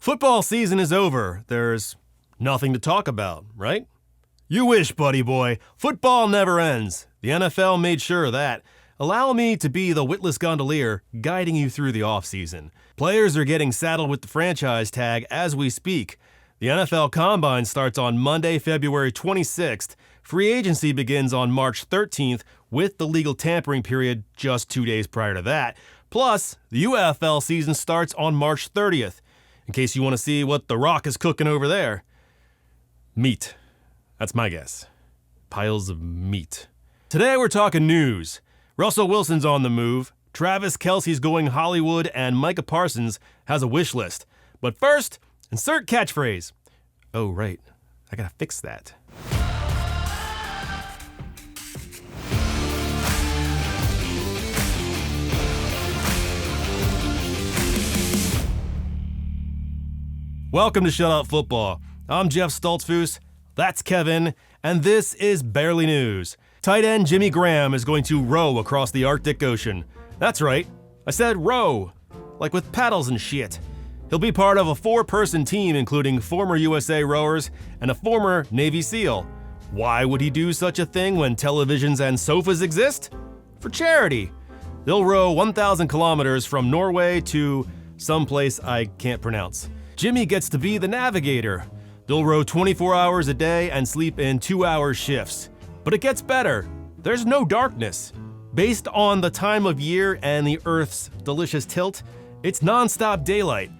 Football season is over. There's nothing to talk about, right? You wish, buddy boy. Football never ends. The NFL made sure of that. Allow me to be the witless gondolier guiding you through the offseason. Players are getting saddled with the franchise tag as we speak. The NFL Combine starts on Monday, February 26th. Free agency begins on March 13th with the legal tampering period just 2 days prior to that. Plus, the UFL season starts on March 30th. In case you want to see what The Rock is cooking over there. Meat. That's my guess. Piles of meat. Today we're talking news. Russell Wilson's on the move. Travis Kelce's going Hollywood, and Micah Parsons has a wish list. But first, insert catchphrase. Oh, right. I gotta fix that. Welcome to Shut Up Football. I'm Jeff Stoltzfus, that's Kevin, and this is Barely News. Tight end Jimmy Graham is going to row across the Arctic Ocean. That's right, I said row, like with paddles and shit. He'll be part of a 4-person team including former USA rowers and a former Navy SEAL. Why would he do such a thing when televisions and sofas exist? For charity. They'll row 1,000 kilometers from Norway to someplace I can't pronounce. Jimmy gets to be the navigator. They'll row 24 hours a day and sleep in 2-hour shifts. But it gets better. There's no darkness. Based on the time of year and the Earth's delicious tilt, it's non-stop daylight.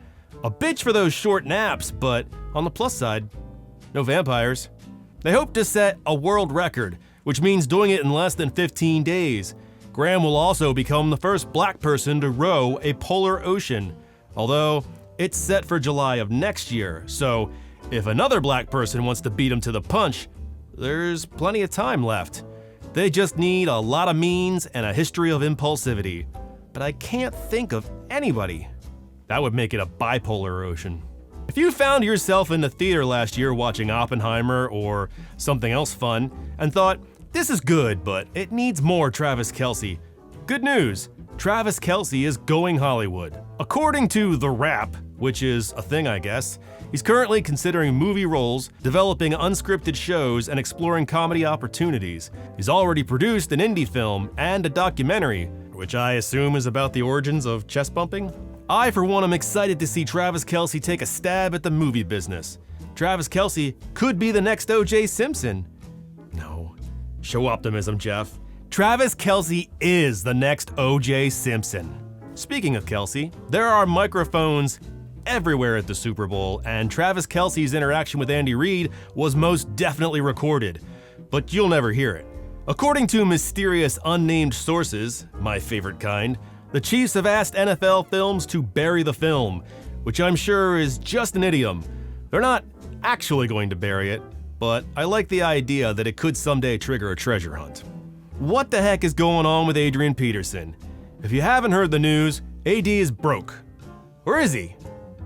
A bitch for those short naps, but on the plus side, no vampires. They hope to set a world record, which means doing it in less than 15 days. Graham will also become the first black person to row a polar ocean. Although, it's set for July of next year, so if another black person wants to beat him to the punch, there's plenty of time left. They just need a lot of means and a history of impulsivity. But I can't think of anybody. That would make it a bipolar ocean. If you found yourself in the theater last year watching Oppenheimer or something else fun and thought, this is good, but it needs more Travis Kelce, good news. Travis Kelce is going Hollywood. According to The Wrap, which is a thing I guess, he's currently considering movie roles, developing unscripted shows, and exploring comedy opportunities. He's already produced an indie film and a documentary, which I assume is about the origins of chest bumping. I, for one, am excited to see Travis Kelce take a stab at the movie business. Travis Kelce could be the next O.J. Simpson. No. Show optimism, Jeff. Travis Kelce is the next O.J. Simpson. Speaking of Kelce, there are microphones everywhere at the Super Bowl, and Travis Kelce's interaction with Andy Reid was most definitely recorded, but you'll never hear it. According to mysterious unnamed sources, my favorite kind, the Chiefs have asked NFL Films to bury the film, which I'm sure is just an idiom. They're not actually going to bury it, but I like the idea that it could someday trigger a treasure hunt. What the heck is going on with Adrian Peterson? If you haven't heard the news, AD is broke. Or is he?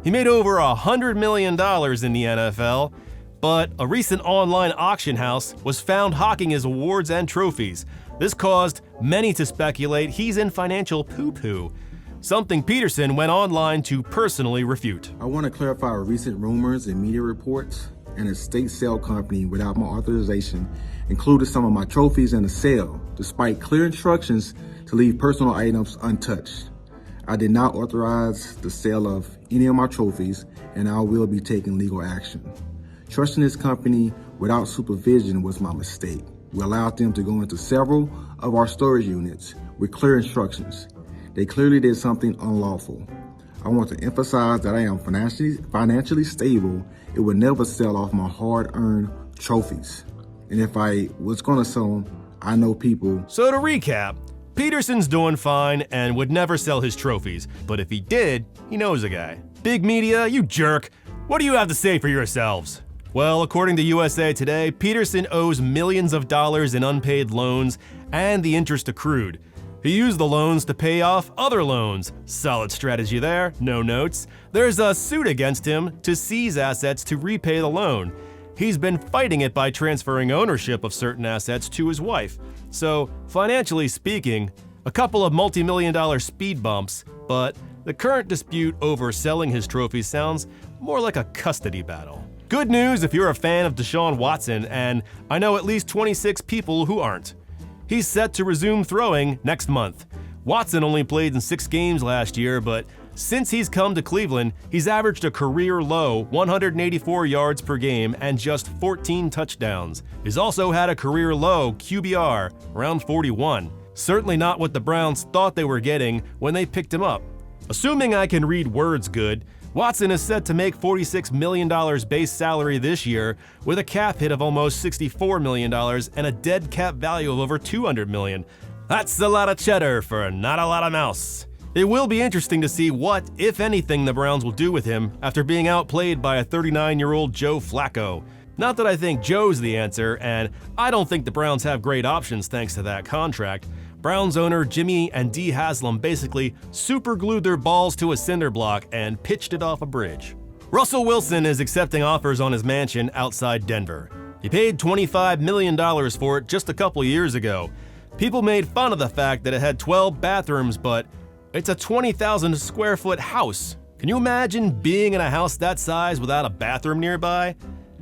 He made over $100 million in the NFL, but a recent online auction house was found hawking his awards and trophies. This caused many to speculate he's in financial poo-poo, something Peterson went online to personally refute. I want to clarify recent rumors and media reports. An estate sale company without my authorization included some of my trophies in the sale, despite clear instructions to leave personal items untouched. I did not authorize the sale of any of my trophies, and I will be taking legal action. Trusting this company without supervision was my mistake. We allowed them to go into several of our storage units with clear instructions. They clearly did something unlawful. I want to emphasize that I am financially stable. It would never sell off my hard-earned trophies. And if I was going to sell them, I know people. So to recap, Peterson's doing fine and would never sell his trophies, but if he did, he knows a guy. Big media, you jerk. What do you have to say for yourselves? Well, according to USA Today, Peterson owes millions of dollars in unpaid loans and the interest accrued. He used the loans to pay off other loans. Solid strategy there, no notes. There's a suit against him to seize assets to repay the loan. He's been fighting it by transferring ownership of certain assets to his wife. So, financially speaking, a couple of multi-million-dollar speed bumps, but the current dispute over selling his trophy sounds more like a custody battle. Good news if you're a fan of Deshaun Watson, and I know at least 26 people who aren't. He's set to resume throwing next month. Watson only played in 6 games last year, but since he's come to Cleveland, he's averaged a career low 184 yards per game and just 14 touchdowns. He's also had a career low QBR, around 41. Certainly not what the Browns thought they were getting when they picked him up. Assuming I can read words good, Watson is set to make $46 million base salary this year, with a cap hit of almost $64 million and a dead cap value of over $200 million. That's a lot of cheddar for not a lot of mouse. It will be interesting to see what, if anything, the Browns will do with him after being outplayed by a 39-year-old Joe Flacco. Not that I think Joe's the answer, and I don't think the Browns have great options thanks to that contract. Browns owner Jimmy and Dee Haslam basically superglued their balls to a cinder block and pitched it off a bridge. Russell Wilson is accepting offers on his mansion outside Denver. He paid $25 million for it just a couple years ago. People made fun of the fact that it had 12 bathrooms, but it's a 20,000 square foot house. Can you imagine being in a house that size without a bathroom nearby?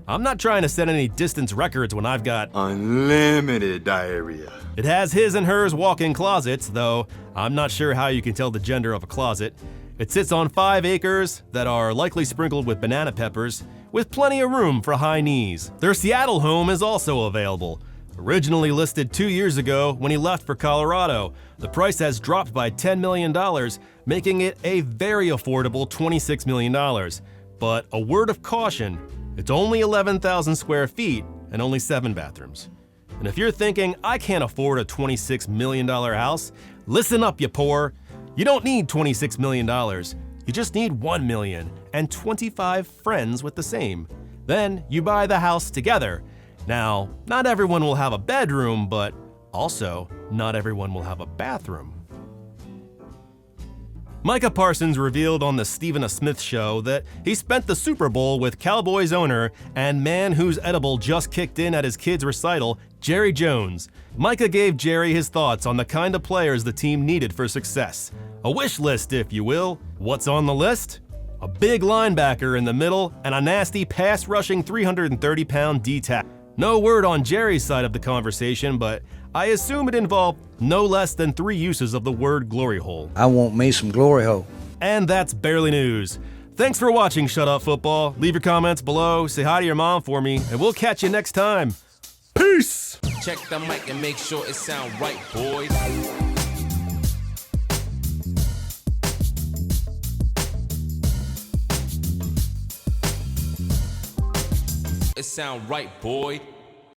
I'm not trying to set any distance records when I've got unlimited diarrhea. It has his and hers walk-in closets, though I'm not sure how you can tell the gender of a closet. It sits on 5 acres that are likely sprinkled with banana peppers, with plenty of room for high knees. Their Seattle home is also available. Originally listed 2 years ago when he left for Colorado, the price has dropped by $10 million, making it a very affordable $26 million. But a word of caution, it's only 11,000 square feet and only 7 bathrooms. And if you're thinking, I can't afford a $26 million house, listen up, you poor. You don't need $26 million. You just need $1 million and 25 friends with the same. Then you buy the house together. Now, not everyone will have a bedroom, but also not everyone will have a bathroom. Micah Parsons revealed on the Stephen A. Smith Show that he spent the Super Bowl with Cowboys owner and man whose edible just kicked in at his kid's recital, Jerry Jones. Micah gave Jerry his thoughts on the kind of players the team needed for success. A wish list, if you will. What's on the list? A big linebacker in the middle and a nasty pass-rushing 330-pound D-tackle. No word on Jerry's side of the conversation, but I assume it involved no less than 3 uses of the word glory hole. I want me some glory hole. And that's barely news. Thanks for watching Shut Up Football. Leave your comments below, say hi to your mom for me, and we'll catch you next time. Peace! Check the mic and make sure it sound right, boys. It sound right, boy.